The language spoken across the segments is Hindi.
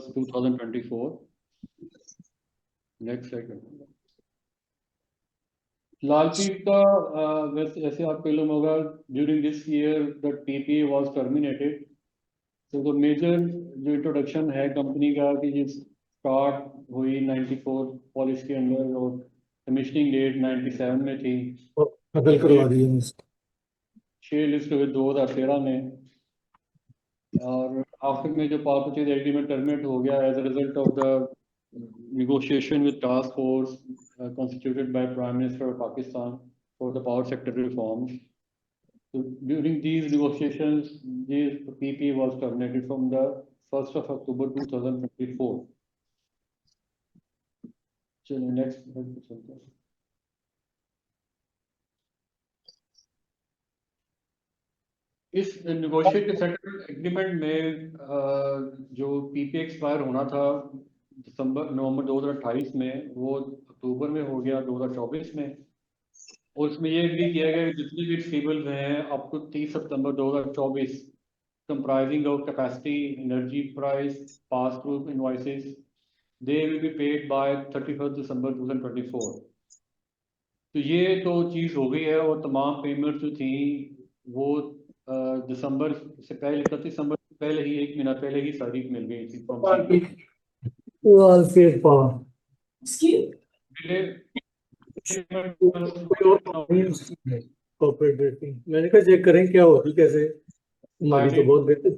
31st 2024. नेक्स्ट सेकंड लालपीप का वैसे आपको मालूम होगा during this year the PPA was terminated. तो द मेजर जो इंट्रोडक्शन है कंपनी का कि जिस स्टार्ट हुई 94 पॉलिश के अंदर और कमीशनिंग डेट 97 में थी। कबल करवा दिए 6 लिस्ट हुए 2013 में और आखिर में जो पावर परचेज एग्रीमेंट टर्मिनेट हो गया as a result of the negotiation with task force constituted by Prime Minister of Pakistan for the power sector reforms. So during these negotiations, this PPA was terminated from the 1st of October 2024. So next. इस negotiated settlement agreement में जो PPA एक्सपायर होना था नवंबर 2028 में वो अक्टूबर में हो गया 2024 में। और इसमें ये एग्री किया गया कि जितने भी रिसीवेबल्स हैं up to 30 September 2024 comprising of capacity energy price pass through invoices they will be paid by 31 December 2024। तो ये तो चीज़ हो गई है और तमाम पेमेंट जो थी वो दिसंबर से पहले 31 दिसंबर से पहले ही 1 महीना पहले ही सारी मिल गई थी कॉर्पोरेट रेटिंग। मैंने कहा चेक करें क्या होगी कैसे, हमारी तो बहुत बेहतर।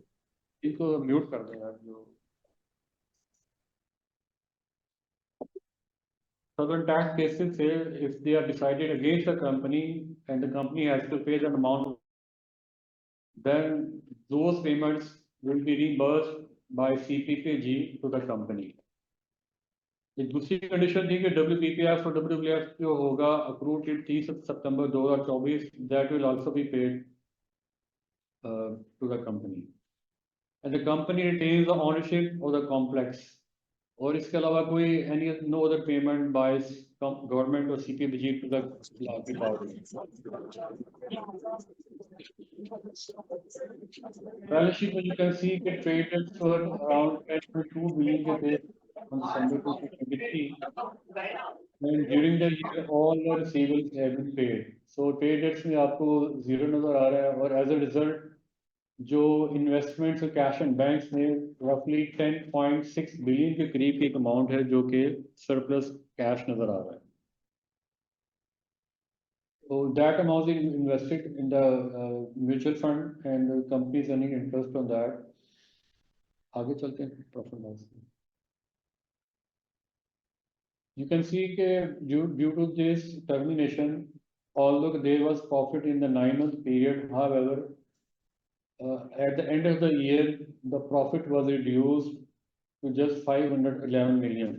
इनको म्यूट कर दें यार जो certain tax cases say if they are decided against the company and the company has to pay an amount, then those payments will be reimbursed by CPPG to the company. एक दूसरी कंडीशन थी कि WPPF और WPF जो होगा accrued till 30 September 2024 that will also be paid to the company and the company retains the ownership of the complex. और इसके अलावा कोई any no other payment by government और CPPG to the Lalpir power. Balance sheet में यू कैन सी कि trade debts were around 10.2 billion के थे on December 2023 and during the year all the receivables have been paid. So trade debts में आपको जीरो नजर आ रहा है और एज अ रिजल्ट जो इन्वेस्टमेंट्स और कैश एंड बैंक्स में रफली 10.6 बिलियन के करीब की एक अमाउंट है जो कि सरप्लस कैश नजर आ रहा है। So that amount is invested in the mutual fund and the company is earning interest on that. आगे चलते हैं profit loss. You can see that due to this termination, although there was profit in the 9-month period, however, at the end of the year, the profit was reduced to just 511 million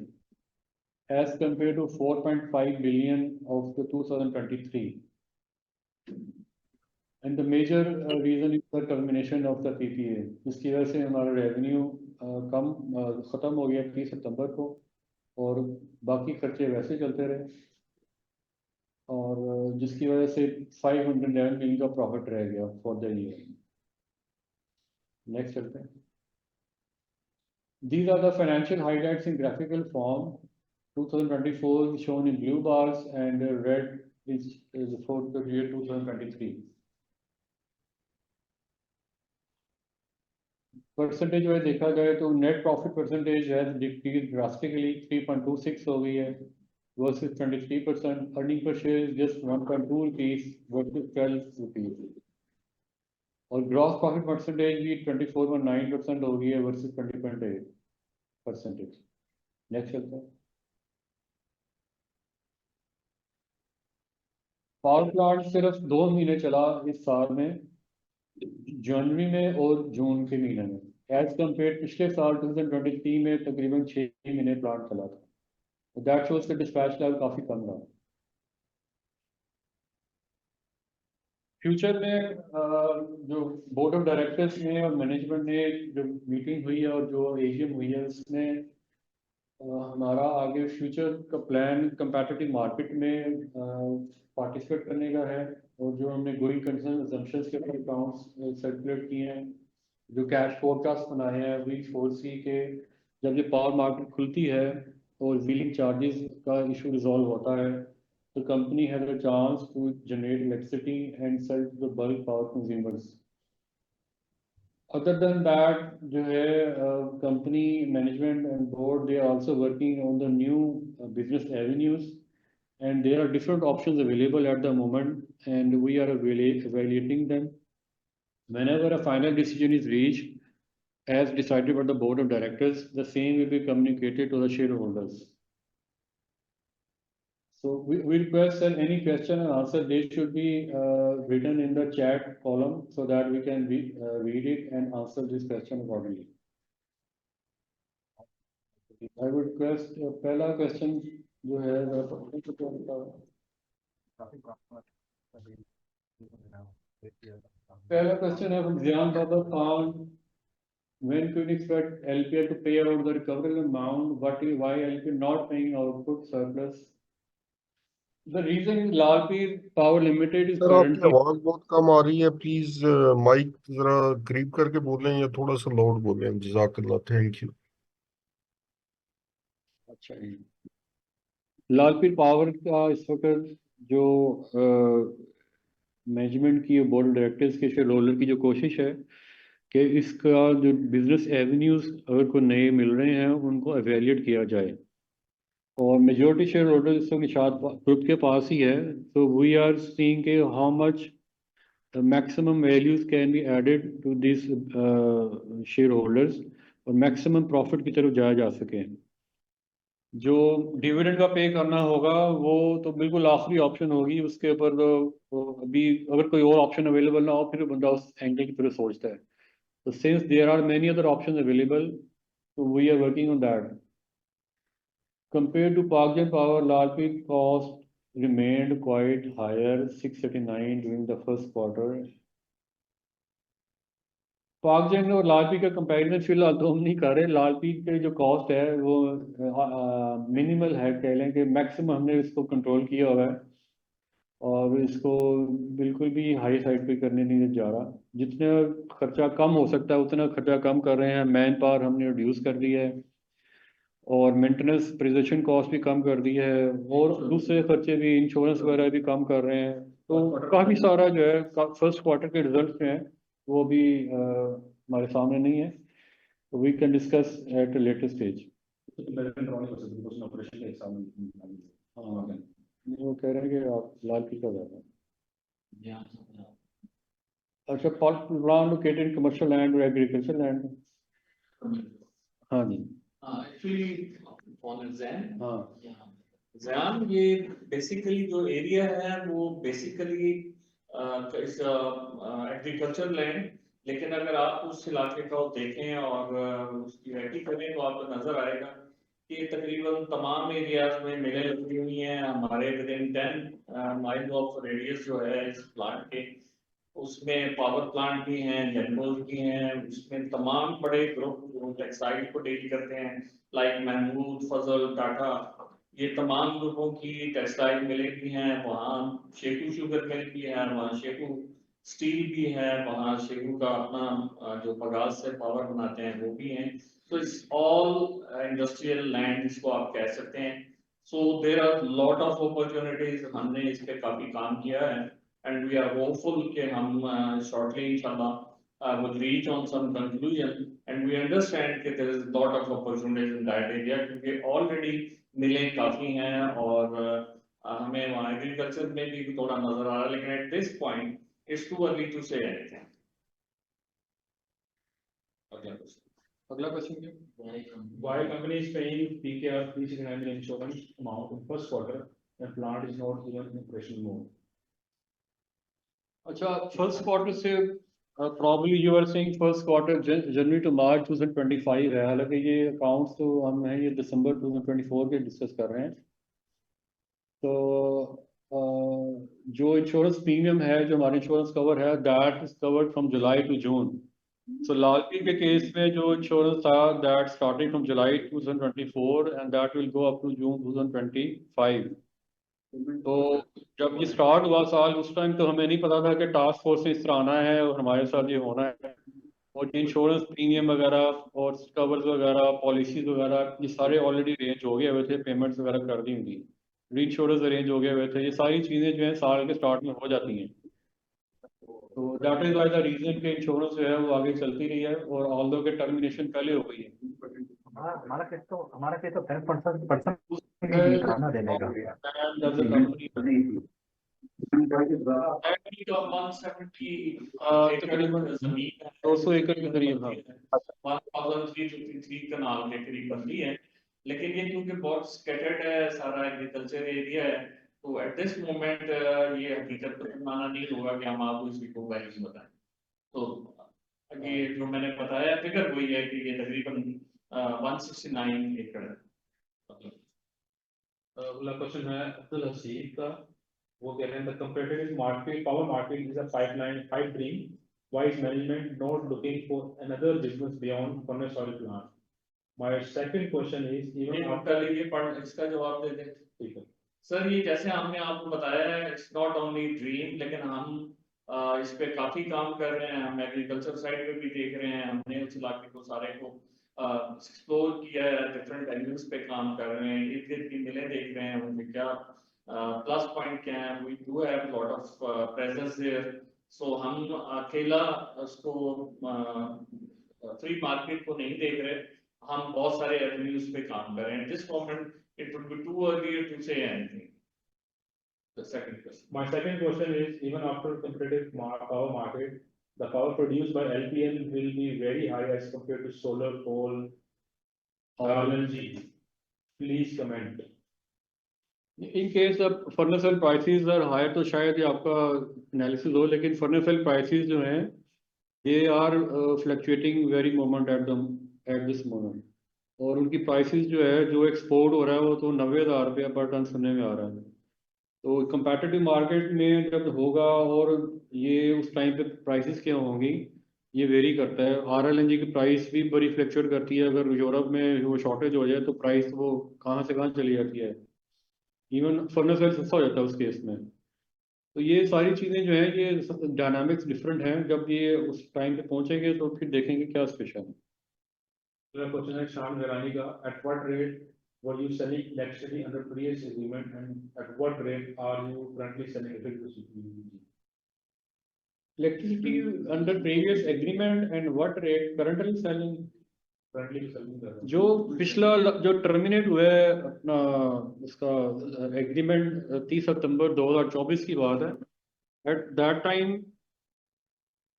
as compared to 4.5 billion of the 2023. And the major reason is the termination of the PPA. इसकी वजह से हमारा रेवेन्यू ख़त्म हो गया 30 सितंबर को और बाकी खर्चे वैसे चलते रहे और जिसकी वजह से 511 मिलियन का प्रॉफिट रह गया फॉर द ईयर। नेक्स्ट चलते हैं। These are the financial highlights in graphical form. 2024 is shown in blue bars and red is for the year 2023. Percentage wise देखा जाए तो नेट प्रॉफिट परसेंटेज है डिक्रीज ड्रास्टिकली 3.26 हो गई है versus 23%। Earning per share just 1.2 rupees versus 12 rupees और ग्रॉस प्रॉफिट परसेंटेज भी 24.9% हो गई है वर्सेस 20.8%। नेक्स्ट चलते हैं। पावर प्लांट सिर्फ 2 महीने चला इस साल में, जनवरी में और जून के महीने में, एज कम्पेयर पिछले साल 2023 में तकरीबन 6 महीने प्लांट चला था। दैट शोज का डिस्पैच लेवल काफ़ी कम रहा। फ्यूचर में जो बोर्ड ऑफ डायरेक्टर्स ने और मैनेजमेंट ने जो मीटिंग हुई है और जो AGM हुई है उसमें हमारा आगे फ्यूचर का प्लान कंपेटिटिव मार्केट में पार्टिसिपेट करने का है और जो हमने गोइंग कंसर्न असम्पशंस के ऊपर अकाउंट्स सर्कुलेट किए हैं, जो कैश फोरकास्ट बनाए हैं, वी फोरसी के जब ये पावर मार्केट खुलती है और व्हीलिंग चार्जेस का इशू रिजॉल्व होता है, तो company has a chance to generate electricity and sell to the bulk power consumers. Other than that जो है company management and board they are also working on the new business avenues, and there are different options available at the moment and we are evaluating them. Whenever a final decision is reached as decided by the board of directors, the same will be communicated to the shareholders. So we request that any question and answer, they should be written in the chat column so that we can read it and answer this question accordingly. I would request पहला question जो है पहला क्वेश्चन है from Zian Baba Khan. When can we expect LPL to pay out the recoverable amount? Why LPL not paying output surplus? The reason is Lalpir Power Limited is sir आपकी currently आवाज बहुत कम आ रही है, प्लीज माइक जरा करीब करके बोलें या थोड़ा सा लाउड बोलें। जज़ाकल्लाह, थैंक यू। अच्छा जी। लालपीर पावर का इस वक्त जो मैनेजमेंट की बोर्ड ऑफ डायरेक्टर्स के शेयर होल्डर की जो कोशिश है कि इसका जो बिजनेस एवेन्यूज अगर कोई नए मिल रहे हैं उनको एवेल्यूएट किया जाए, और मेजोरिटी शेयर होल्डर इस वक्त निशात ग्रुप के पास ही है। तो वी आर सीइंग के how much maximum values can be added to this shareholders और मैक्सिमम प्रॉफिट की तरफ जाया जा सके। जो डिविडेंड का पे करना होगा वो तो बिल्कुल आखिरी ऑप्शन होगी, उसके ऊपर तो अभी अगर कोई और ऑप्शन अवेलेबल ना हो फिर बंदा उस एंगल की तरफ सोचता है। तो since there are many other option available, so we are working on that. Compared to Pakjan Power, Lalpit cost remained quite higher, 639 during the first quarter. पाकजन और लालपी का कंपैरिजन फिलहाल तो हम नहीं कर रहे। लालपी के जो कॉस्ट है वो मिनिमल है, कह लें कि मैक्सिमम हमने इसको कंट्रोल किया हुआ है और इसको बिल्कुल भी हाई साइड पे करने नहीं जा रहा। जितना खर्चा कम हो सकता है उतना खर्चा कम कर रहे हैं। मैन पावर हमने रिड्यूस कर दी है और मेंटेनेंस प्रिजर्वेशन कॉस्ट भी कम कर दी है और दूसरे खर्चे भी, इंश्योरेंस वगैरह भी कम कर रहे हैं। तो काफ़ी सारा जो है फर्स्ट क्वार्टर के रिजल्ट हैं वो भी हमारे सामने नहीं है, तो we can discuss at a later stage. हाँ, वो कह रहे हैं कि आप लाल किला ज़्यादा। अच्छा, प्लान लोकेटेड कमर्शियल लैंड और एग्रीकल्चर लैंड। हाँ जी, एक्चुअली ऑन जैन, हाँ जैन ये बेसिकली जो एरिया है वो बेसिकली इस एग्रीकल्चर लैंड, लेकिन अगर आप उस इलाके को देखें और उसकी रेडी करें तो आपको नजर आएगा कि तकरीबन तमाम एरियाज में मिलें लगी हुई हैं। हमारे with in 10 mile of radius जो है इस प्लांट के, उसमें पावर प्लांट भी हैं, जनरल भी हैं, उसमें तमाम बड़े ग्रुप जो टेक्सटाइल को डील करते हैं लाइक महमूद, फजल, टाटा, ये तमाम ग्रुपों की टेक्सटाइल मिलें भी हैं। वहाँ शेखू शुगर मिल भी है, वहाँ शेखू स्टील भी है, वहाँ शेखू का अपना जो बगास से पावर बनाते हैं वो भी हैं। तो इट्स ऑल इंडस्ट्रियल लैंड इसको आप कह सकते हैं। So there are lot of opportunities, हमने इस पे काफी काम किया है and we are hopeful कि हम shortly inshallah will reach on some conclusion, and we understand कि there is a lot of opportunities in that area क्योंकि already मिलें काफ़ी हैं और हमें वहाँ एग्रीकल्चर में भी थोड़ा नजर आ रहा है, लेकिन at this point it's too early to say anything. अगला क्वेश्चन क्या? Why company is paying PKR 369 million insurance amount in first quarter and plant is not even in operational mode? अच्छा, फर्स्ट क्वार्टर से probably you are saying first quarter January to March 2025 है, हालांकि ये अकाउंट्स तो हम हैं ये दिसंबर 2024 के डिस्कस कर रहे हैं। तो जो इंश्योरेंस प्रीमियम है, जो हमारा इंश्योरेंस कवर है, that is covered from July to June. So Lalpir के केस में जो इंश्योरेंस था that starting from July 2024 and that will go up to June 2025। तो जब ये स्टार्ट हुआ साल, उस टाइम तो हमें नहीं पता था कि टास्क फोर्स ने इस तरह आना है और हमारे साथ ये होना है। और इंश्योरेंस प्रीमियम वगैरह और कवर्स वगैरह पॉलिसीज वगैरह ये सारे ऑलरेडी अरेंज हो गए हुए थे, पेमेंट्स वगैरह कर दी हुई, री इंश्योरेंस अरेंज हो गए हुए थे। ये सारी चीज़ें जो है साल के स्टार्ट में हो जाती हैं। तो that is why the reason कि इंश्योरेंस जो है वो आगे चलती रही है, और ऑल्दो के टर्मिनेशन पहले हो गई है। हमारा केस तो 10% देने का Does the company Actually, तो 170 तकरीबन एकड़ जमीन है, 200 एकड़ के करीब, हाँ। 1353 कनाल के करीब बनती है, लेकिन ये क्योंकि बहुत स्कैटर्ड है, सारा एग्रीकल्चर एरिया है, तो एट दिस मोमेंट ये हकीकत पर माना नहीं होगा कि हम आपको इसकी को वैल्यू बताएं। तो ये जो मैंने बताया फिगर वही है कि ये तकरीबन 169 एकड़ है। अगला क्वेश्चन है अब्दुल हसीब का, वो कह रहे हैं the competitive market power market is a pipeline pipe dream, why is management not looking for another business beyond furnace oil plant? My second question is ये इवन आपका लिए पढ़ इसका जवाब दे दें। ठीक है सर, ये जैसे हमने आपको बताया है, इट्स नॉट ओनली ड्रीम, लेकिन हम इस पे काफी काम कर रहे हैं। हम एग्रीकल्चर साइड पे भी देख रहे हैं, हमने उस इलाके को सारे को एक्सप्लोर किया है, डिफरेंट एंगल्स पे काम कर रहे हैं, इर्द गिर्द की मिलें देख रहे हैं, उनके क्या प्लस पॉइंट क्या है। We do have lot of presence there, so हम अकेला उसको फ्री मार्केट को नहीं देख रहे, हम बहुत सारे एवेन्यूज पे काम कर रहे हैं। This moment it would be too early to say anything. The second question. My second question is, even after competitive power market, the power produced by LPL will be very high as compared to solar, coal, or LNG. Please comment. In case अब furnace oil prices are higher, तो शायद ये आपका एनालिसिस हो, लेकिन फर्नेस ऑयल प्राइसेस जो हैं they are fluctuating very moment at this moment, और उनकी प्राइसेस जो है जो एक्सपोर्ट हो रहा है वो तो 90,000 रुपया पर टन सुनने में आ रहा है। तो कंपेटिटिव मार्केट में जब होगा और ये उस टाइम पे प्राइसेस क्या होंगी ये वेरी करता है। RLNG की प्राइस भी बड़ी फ्लक्चुएट करती है, अगर यूरोप में वो शॉर्टेज हो जाए तो प्राइस वो कहाँ से कहाँ चली जाती है, इवन फर्नेस ऑयल सस्ता हो जाता है उस केस में। तो ये सारी चीज़ें जो है ये डायनामिक्स डिफरेंट हैं, जब ये उस टाइम पे पहुंचेंगे तो फिर देखेंगे क्या स्पेशल है। The question is Shyam Hirani ka, at what rate were you selling electricity under previous agreement, and at what rate are you currently selling electricity? Electricity under previous agreement and what rate currently selling? Currently selling the जो पिछला जो टर्मिनेट हुआ है अपना उसका एग्रीमेंट 30 सितंबर 2024 की बात है। एट दैट टाइम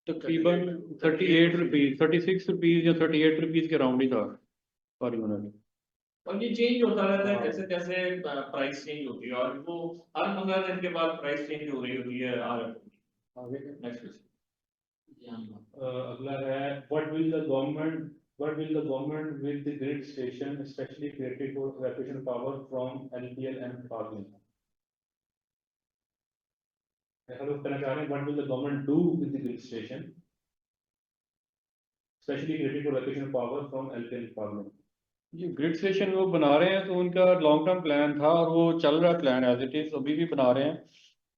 तकरीबन 38 रुपीज 36 रुपीज या 38 रुपीज के राउंड ही था पर यूनिट। और ये चेंज होता रहता है जैसे जैसे प्राइस चेंज होती है, और वो हर 15 दिन के बाद प्राइस चेंज हो रही होती है। Next question. अगला है what will the government with the grid station especially created for evacuation power from LPL and Pagin? ऐसा लोग कहना चाह रहे हैं what will the government do with the grid station especially created for evacuation power from LPL and Pagin? ये ग्रिड स्टेशन वो बना रहे हैं तो उनका लॉन्ग टर्म प्लान था और वो चल रहा है प्लान एज इट इज, अभी भी बना रहे हैं।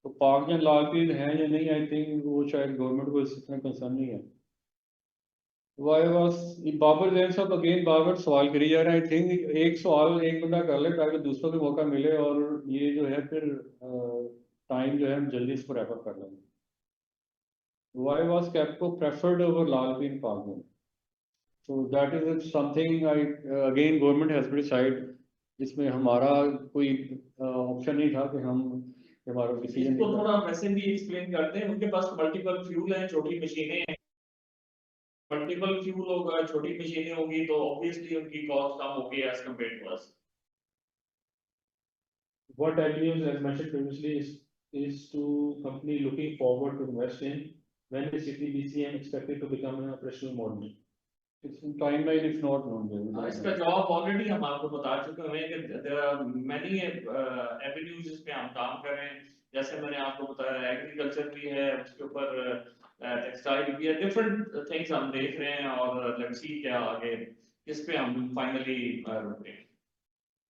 तो पाकजन लाल हैं या नहीं, आई थिंक वो शायद गवर्नमेंट को इतना कंसर्न नहीं है। वाई वाज बाबर जैन साहब अगेन बाबर सवाल करी जा रहे हैं। आई थिंक एक सवाल एक बंदा कर ले ताकि दूसरों को मौका मिले, और ये जो है फिर टाइम जो है हम जल्दी इसको रैप अप कर लेंगे। Why was Kapco preferred over Lalpir Pakgen? So that is something again government has to decide. इसमें हमारा कोई ऑप्शन नहीं था कि हम हमारा डिसीजन इसको थोड़ा वैसे भी एक्सप्लेन करते हैं। उनके पास मल्टीपल फ्यूल हैं, छोटी मशीनें हैं, मल्टीपल फ्यूल होगा, छोटी मशीनें होंगी तो ऑब्वियसली उनकी कॉस्ट कम होगी as compared to us. What avenues, as mentioned previously, is to company looking forward to invest in? When is CPBCM expected to become an operational model? Timeline is not known. इसका जवाब ऑलरेडी हम आपको बता चुके हैं कि देयर आर मेनी एवेन्यूज इस पे हम काम कर रहे हैं। जैसे मैंने आपको बताया एग्रीकल्चर भी है, उसके ऊपर टेक्सटाइल भी है, डिफरेंट थिंग्स हम देख रहे हैं, और लेट्स सी क्या आगे इस पे हम फाइनली रुके।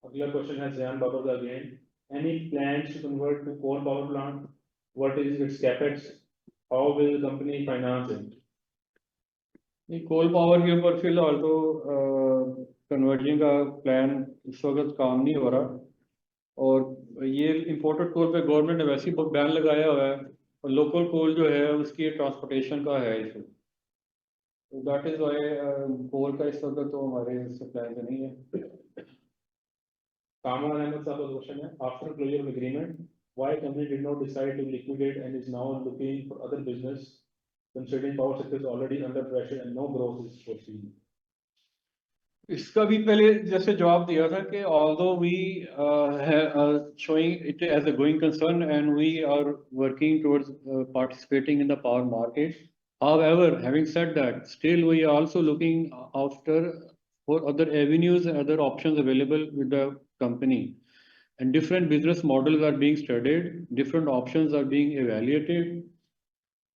अगला क्वेश्चन है जयान बाबर का again, any plans to convert to coal power plant? What is its capex? How will the company finance it? नहीं, कोल पावर के ऊपर फिलहाल तो कन्वर्जन का प्लान इस वक्त काम नहीं हो रहा, और ये इंपोर्टेड कोल पे गवर्नमेंट ने वैसे ही बैन लगाया हुआ है, और लोकल कोल जो है उसकी ट्रांसपोर्टेशन का है इशू, तो दैट इज वाई कोल का इस वक्त तो हमारे प्लान में नहीं है। Kamran Ahmed साहब का क्वेश्चन है, after closure of agreement, why company did not decide to liquidate and is now looking for other business, considering power sector is already under pressure and no growth is foreseen. इसका भी पहले जैसे जवाब दिया था कि although we are showing it as a going concern and we are working towards participating in the power market. However, having said that, still we are also looking after for other avenues and other options available with the company. And different business models are being studied, different options are being evaluated.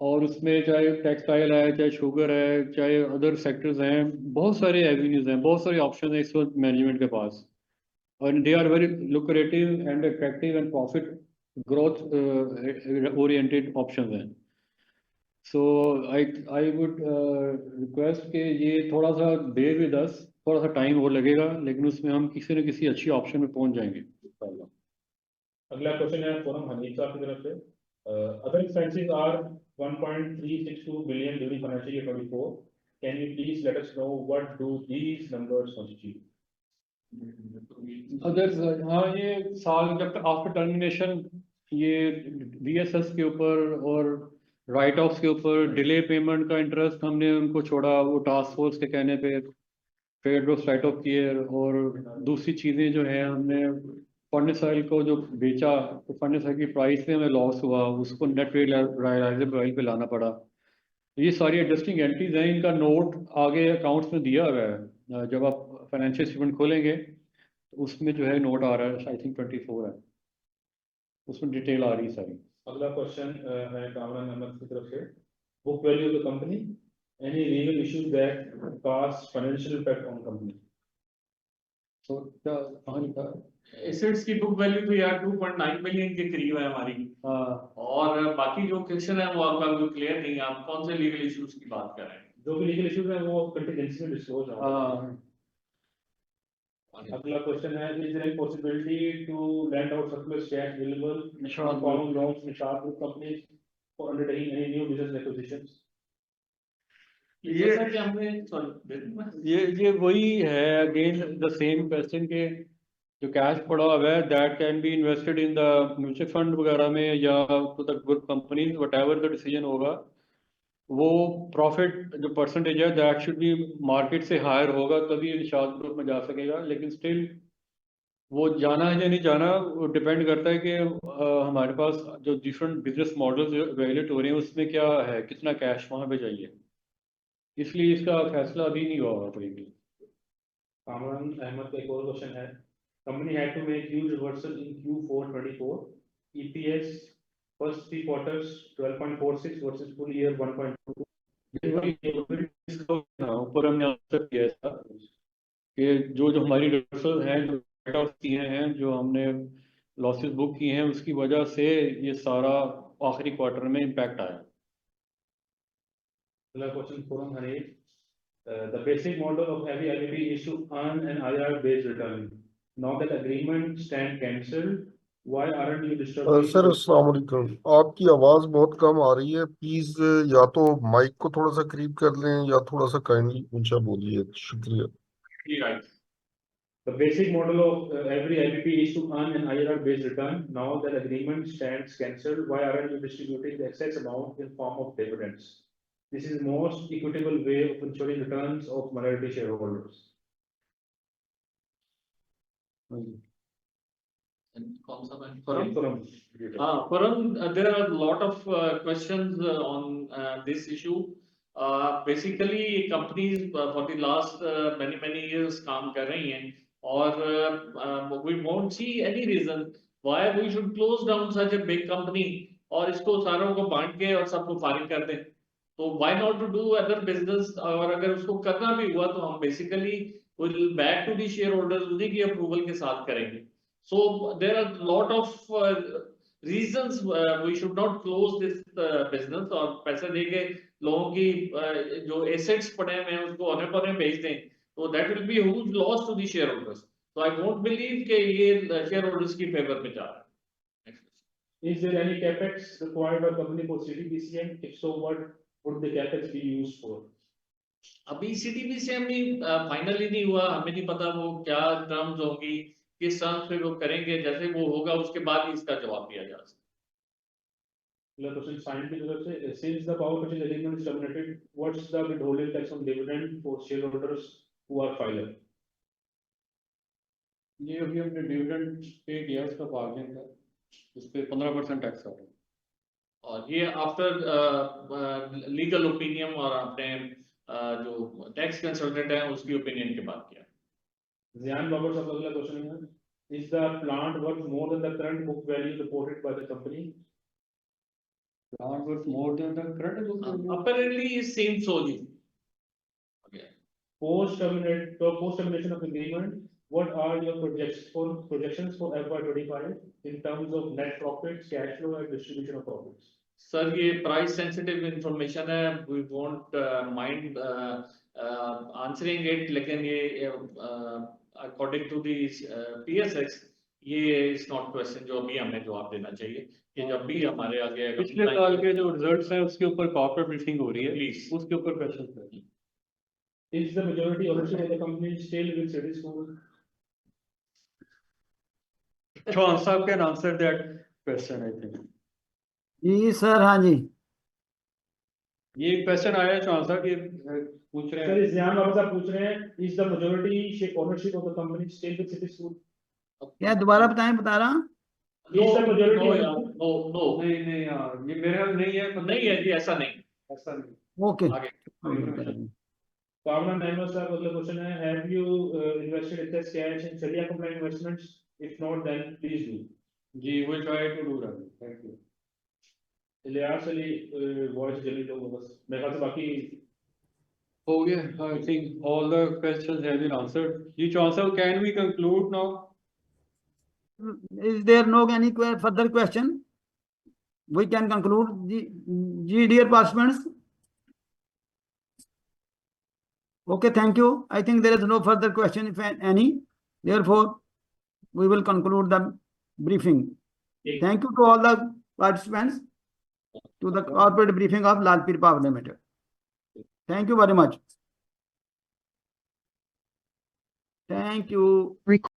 और उसमें चाहे टेक्सटाइल है, चाहे शुगर है, चाहे अदर सेक्टर्स हैं, बहुत सारे एवेन्यूज हैं, बहुत सारे ऑप्शन हैं इस वक्त मैनेजमेंट के पास, और they are very lucrative and attractive and profit growth oriented options हैं। सो आई वुड रिक्वेस्ट कि ये थोड़ा सा बेयर विद अस, थोड़ा सा टाइम और लगेगा, लेकिन उसमें हम किसी न किसी अच्छी ऑप्शन में पहुंच जाएंगे। अगला क्वेश्चन है फोरम हनीफ साहब की तरफ से, other expenses are 1.362 billion during financial year 24. Can you please let us know what do these numbers constitute? Other, हाँ, ये साल जब आफ्टर टर्मिनेशन ये VSS के ऊपर और राइट ऑफ्स के ऊपर डिले पेमेंट का इंटरेस्ट हमने उनको छोड़ा, वो टास्क फोर्स के कहने पे ट्रेड ड्रॉप्स राइट ऑफ किए, और दूसरी चीज़ें जो है हमने फर्नेस ऑयल को जो बेचा तो फर्नेस ऑयल की प्राइस में हमें लॉस हुआ, उसको नेट रियलाइजेबल ऑयल पे लाना पड़ा। ये सारी एडजस्टिंग एंट्रीज हैं, इनका नोट आगे अकाउंट्स में दिया हुआ है, जब आप फाइनेंशियल स्टेटमेंट खोलेंगे तो उसमें जो है नोट आ रहा है, आई थिंक 24 है, उसमें डिटेल आ रही है सारी। अगला क्वेश्चन है कामरान अहमद की तरफ से, book value of the company, any legal issues that cause financial impact on company. तो क्या कहाँ लिखा है? एसेट्स की बुक वैल्यू तो यार 2.9 मिलियन के करीब है हमारी, हाँ, और बाकी जो क्वेश्चन है वो आपका बिल्कुल क्लियर नहीं है, आप कौन से लीगल इश्यूज की बात कर रहे हैं? जो भी लीगल इश्यूज हैं वो कंटिजेंसी में डिस्क्लोज है। हाँ, अगला क्वेश्चन है, is there possibility to lend out surplus cash available Nishat for loans Nishat group companies for undertaking any new business acquisitions? जैसा कि हमने सॉरी ये वही है, अगेन द सेम क्वेश्चन के जो कैश पड़ा हुआ है that can be invested in the mutual fund वगैरह में या to the group companies, whatever the decision होगा, वो प्रॉफिट जो परसेंटेज है दैट शुड बी मार्केट से हायर होगा, तभी निशात ग्रुप में जा सकेगा। लेकिन स्टिल वो जाना है या नहीं जाना, वो डिपेंड करता है कि हमारे पास जो डिफरेंट बिजनेस मॉडल्स एवेलेट हो रहे हैं उसमें क्या है, कितना कैश वहाँ पे चाहिए, इसलिए इसका फैसला अभी नहीं हुआ कोई भी। कामरान अहमद का एक और क्वेश्चन है, company had to make huge reversal in Q4 24, EPS first 3 quarters 12.46 versus full year 1.2। ऊपर हमने आंसर किया था कि जो जो हमारी रिवर्सल हैं, जो राइट ऑफ किए हैं, जो हमने लॉसेस बुक किए हैं, उसकी वजह से ये सारा आखिरी क्वार्टर में इम्पैक्ट आया। अगला question forum Honey, the basic model of every IBP is to earn an IRR based return. Now that agreement stand cancelled, why aren't you disturbing? Sir अस्सलाम वालेकुम, आपकी आवाज बहुत कम आ रही है, प्लीज या तो माइक को थोड़ा सा करीब कर लें या थोड़ा सा काइंडली ऊंचा बोलिए, शुक्रिया। Right. The basic model of every IBP is to earn an IRR based return. Now that agreement stands cancelled, why aren't you distributing the excess amount in form of dividends? This is most equitable way of ensuring returns of minority shareholders. कौन सा bank? Forum. Param, there are a lot of questions on this issue. Basically, companies for the last many years काम कर रही हैं, और we won't see any reason why we should close down such a big company और इसको सारों को बांट के और सबको फारिग कर दें। तो why not to do other business, और अगर उसको करना भी हुआ तो हम basically will back to the shareholders उन्हीं की approval के साथ करेंगे। So there are a lot of reasons we should not close this business और पैसे देके लोगों की जो एसेट्स पड़े हुए हैं उसको होने पर भेज दें, तो that will be huge loss to the shareholders. तो आई डोंट बिलीव कि ये शेयर होल्डर्स की फेवर में जा रहा है। Is there any capex required by company for CTBCM? If so, what would the capex be used for? अभी CTBCM भी फाइनली नहीं हुआ, हमें नहीं पता वो क्या टर्म्स होंगी, किस टर्म्स पे वो करेंगे, जैसे वो होगा उसके बाद ही इसका जवाब दिया जा सकता है। The question signed की तरफ से, since the power purchase agreement is terminated, what's the withholding tax on dividend for shareholders who are filer? ये अभी हमने डिविडेंड पे किया, उसका बार्गेन था, उस पे 15% टैक्स आ रहा है। और ये आफ्टर लीगल ओपिनियन और अपने जो टैक्स कंसल्टेंट है उसकी ओपिनियन के बाद किया। Zian Babar साहब अगला क्वेश्चन है, is the plant worth more than the current book value reported by the company? Plant worth more than the current book value? Apparently it seems so जी। Post termination of agreement, what are your projections for FY25 in terms of net profits, cash flow and distribution of profits? Sir ये प्राइस सेंसिटिव इंफॉर्मेशन है, we won't mind answering it, लेकिन ये अकॉर्डिंग टू दी PSX ये इज नॉट क्वेश्चन जो अभी हमें जवाब देना चाहिए। ये जब भी हमारे आगे पिछले साल के जो रिजल्ट्स हैं उसके ऊपर कॉर्पोरेट ब्रीफिंग हो रही है, प्लीज उसके ऊपर क्वेश्चन है। Is the majority ownership of the company still with City School? Chauhan साहब can answer that question, I think. जी सर, हाँ जी। ये क्वेश्चन आया है चौहान साहब, ये पूछ रहे Sir, हैं। is Zian Babar साहब पूछ रहे हैं, is the majority ownership of the company still with City School? क्या दोबारा बताएं, बता रहा हूँ। Is the majority no ownership? No नहीं नहीं यार, ये मेरे ख्याल नहीं है, नहीं है जी, ऐसा नहीं। ऐसा नहीं। ओके। आगे Pavna Naima साहब अगला क्वेश्चन है, have you invested excess cash in Sharia compliant investments? If not, then please do. जी, we'll try to do that. Thank you. Ilyas Ali वॉइस जल्दी लोग बस मेरे ख्याल से बाकी हो गया, I think all the questions have been answered. जी चौहान साहब, can we conclude now? Is there no any further question? We can conclude. Ji dear participants. Okay, thank you. I think there is no further question, if any. Therefore, we will conclude the briefing. Thank you to all the participants to the corporate briefing of Lalpir Power Limited. Thank you very much. Thank you.